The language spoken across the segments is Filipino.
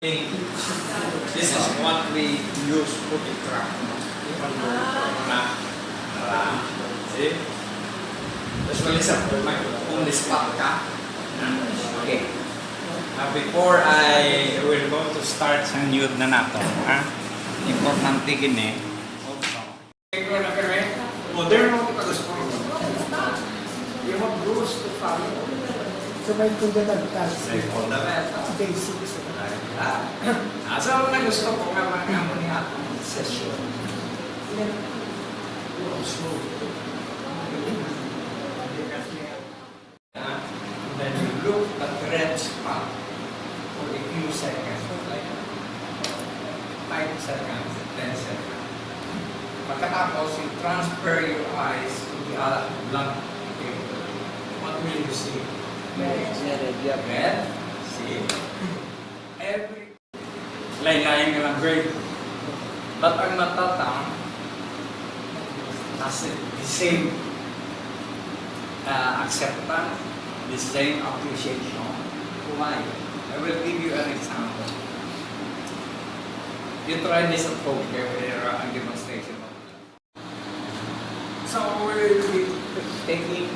This is what we use for the truck. See? Usually sa on the spot ka. Okay. Before I will go to start sa nude na nato, importante gini. Modern mo ito sa sport. You have rules to follow. So may fundamental basics. So, gusto ko nga mga ni atong session. Then you look at the red spot for a few seconds, like 5 seconds, 10 seconds. Pagkatapos, you transfer your eyes to the other blank paper. What will you see? Red. See? Every lain-lain nga lang grade. But ang matatang has the same acceptance, the same appreciation. Why? I will give you an example. You try this at home here with a demonstration. So we will be taking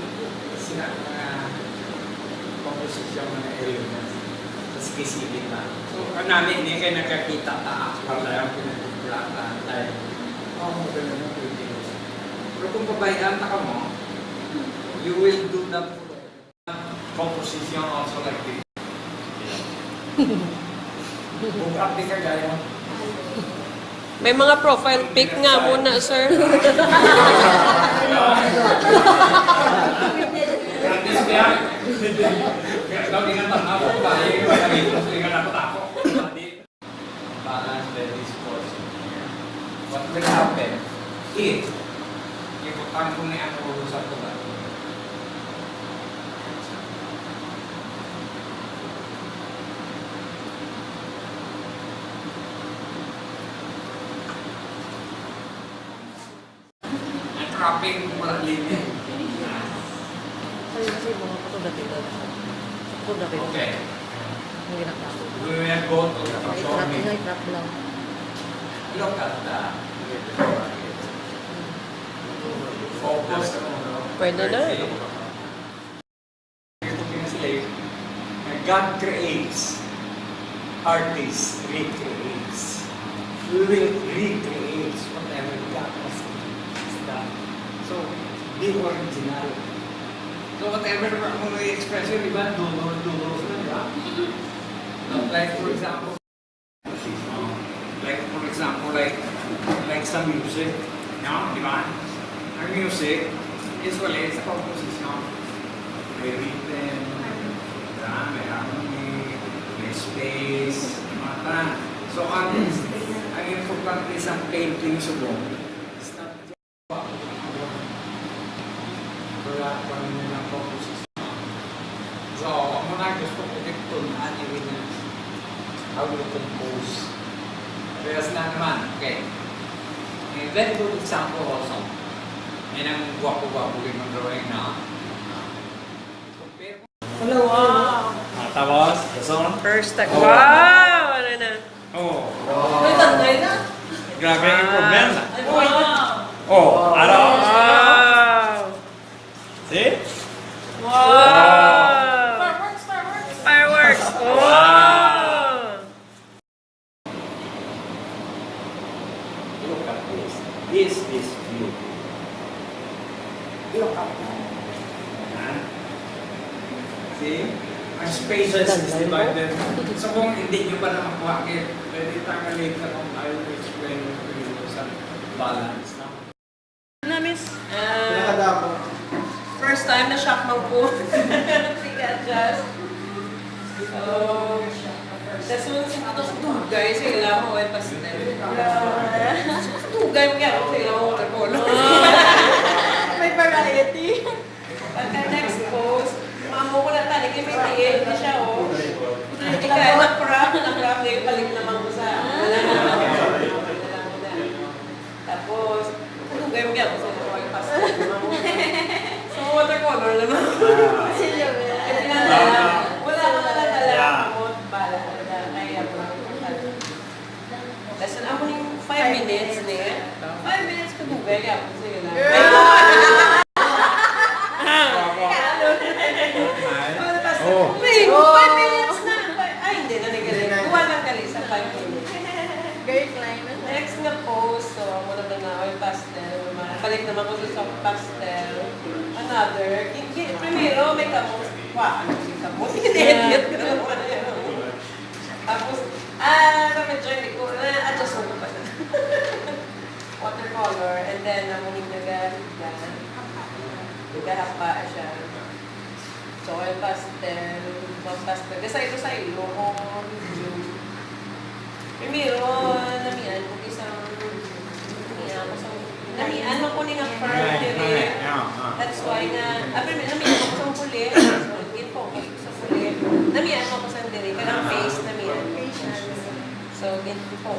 composition ng elements. Specific na. So, namin hindi kayo nakakita ta actual na yung pinag-platan tayo. Mo ganun yung Pilipinas. Pero kung babayan ka mo, you will do that composition also like this. Bukat di ka gaya mo. May mga profile pic nga muna, sir. Practice kaya. Ikaw di nga tanaw ko ba? Hindi ka natatako. Balance the discourse. What will happen if ibutan ko na ang ulo sa tuba? Ang trapping walang linya. Okay. We will go to the performing. Look at that. Focus on Pwede na. God creates. Artists recreates. We will recreate whatever God has done. So, be original. So whatever kung may expression, di ba? Dulo na, di ba? Like for example, like some music, no? Di ba? Ang music, usually, it's a composition. May rhythm, may harmony, may space, mata. So ang importante sa painting subong, it's not just wala pa rin ng composition. So, ang mga gusto ko ito na rin na how you compose. Kaya na naman, okay. A very good example also. Yan ang guwapo-guwapo rin ng drawing na. Hello, wow. Tapos, gason. First time. Wow! Ano na? Oh. May tanday na. Grabe yung problema. Wow. Oh, ano? Wow! See? Wow! Fireworks. Fireworks! Wow! Look at this. This is view. Look at that. See? Ang spaces is divided. So kung hindi nyo pa na makuha, pwede tayo later kung I will explain to you sa balance. No? Na, miss? Pinakadamo. First time na shock mo po. Adjust. So, tapos nung tugay sa ilang mo ay pastel. Tugay mo kaya sa ilang mo waterpolo. May variety. Pagka next pose, mamo ko na talig may tiil na siya, oh. Ikaw, nag-craft ngayon, balik naman ko sa wala na. Tapos, tugay mo kaya sa ilang mo ay pastel. So, watercolor naman. Wala ko na lang alam. Bala. Kaya Lesson, amo yung 5 minutes niya. 5 minutes ka dugay, ako sige lang. Oh. Wait, 5 minutes na. Ay, hindi na nagaling. Kuha lang kali sa 5 minutes. Great climate. Next na post, so muna ba na oil pastel. Balik naman ko sa soft pastel. Another. Primero, may kamos. Wow, ano yung kamos? Hindi-edit ka naman pala yan. Tapos, na-join ko. Na-adjust mo pa na. Watercolor. And then, namuning nagahapa siya. So, oil pastel. Soft pastel. Kasi ito sa ilo ko. Primero, namian ko isang namian mo ko ni nga firm dire. That's why nga, primero namian ko sa puli. So, again po, sa puli. Namian mo ko sa dire. Kanang face namian. So, again po,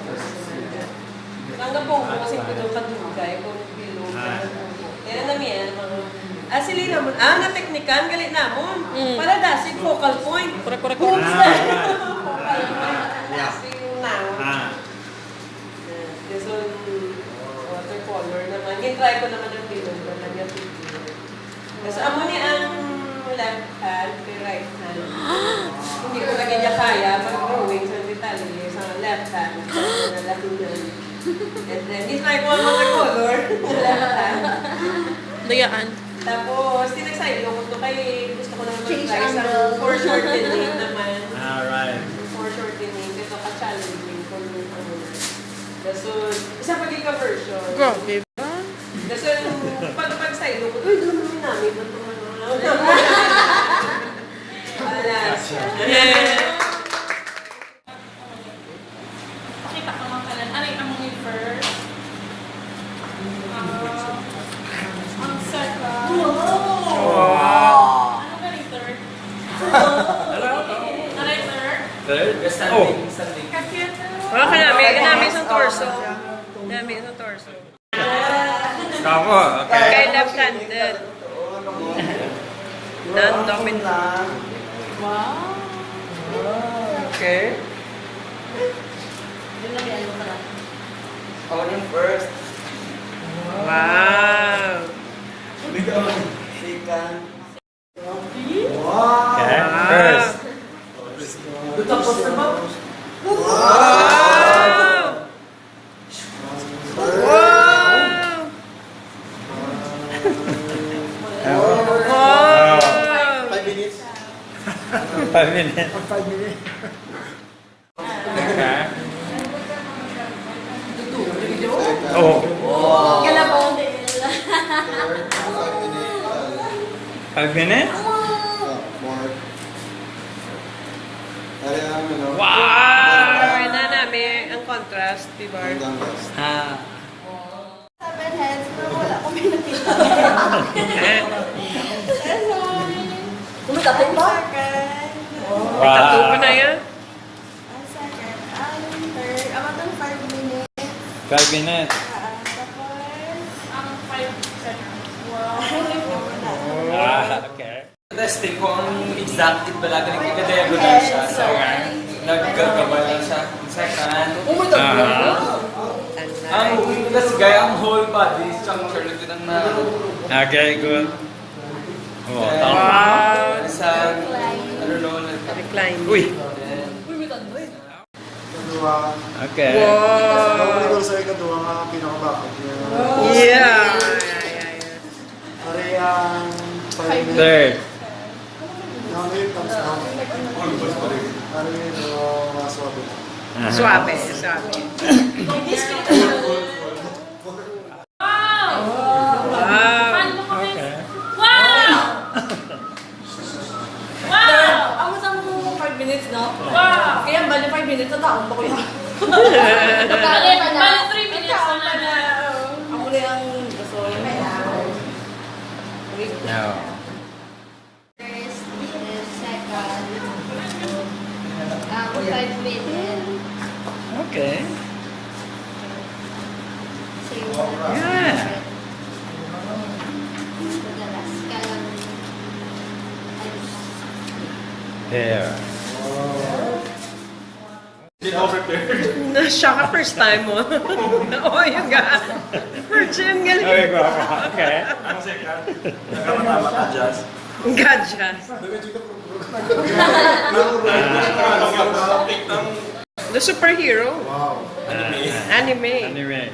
hanggang po, kasi ko doon kadugay, kung bilog. Kaya namian, mga sili namon. Na-teknikan, galit namon. Para dasig focal point. Correct. Focal point. Dasig now. So, watercolor naman. Try ko naman yung bilog na nagyang picture. So, amo ni ang left hand, yung right hand. Hindi ko lagi niya kaya mag-drawing sa detalye sa left hand. And then, try ko ang watercolor sa left hand. Dayaan. Tapos, tinagsayo ko ito kay gusto ko naman mag-try sa foreshortening naman. Alright. Foreshortening, ito ka-challenging kung ano na. So, isa pag-version. Grabe ba? So, pag-silo ko, uy, doon naman namin. Ba't ito ano? Alas. Pakita ko mga kalan. Ano yung among yung first? Ang second. Ano ka yung third? Ano yung third? Third? Standing. Wala ka namin sa torso. Namin sa torso. Kapo, okay. Kay left-handed. Non-dominant. Wow. Okay. Ako yung first. Wow. Second. Okay, first. Tapos na ba? Wow! Wow! 5 minutes. 5 minutes. 5 minutes. Okay. Oh. Galabong. 5 minutes? Wow! Gawin na namin ang contrast, diba? Ah. 7 heads, pero wala ko may nakita. Kung tatay ba? Wow. Tattoo pa na yan? Ang second, ang third, ang matang 5 minutes. 5 minutes. Tapos, ang 5 seconds. Wow. Ah, okay. Testing ko ang exact balaga ng kika-diagonal siya. So, naggagabal lang siya. Second. Ang that's gaya ang whole body structure lang din ang na... Okay, good. Oh, tama. Wow! Sa... I don't know. Recline. Uy! Kadua. Okay. Wow! Ito sa kadua nga pinakabakit. Yeah! Pare ang 5 minutes. Third. Namin, tapos na. Pare ito maswabe. Suabe. Wow! Wow! Paano mo kami? Okay. Wow! Wow! Ang masang mo 5 minutes, no? Wow! Kaya ang bali 5 minutes, nataon pa ko yan. Bali 3 minutes na na. Ang muli ang gasol. No. First, second, 5 minutes. Okay. Same Yeah. madalas ka lang. There. Hindi ako prepare. Na-shock ka first time mo. Oo, yun nga. Virgin, galing. Okay, go. Okay. Ang second. Nagkamatama ka, Jazz. Gadget. The superhero. Wow. Anime. Anime.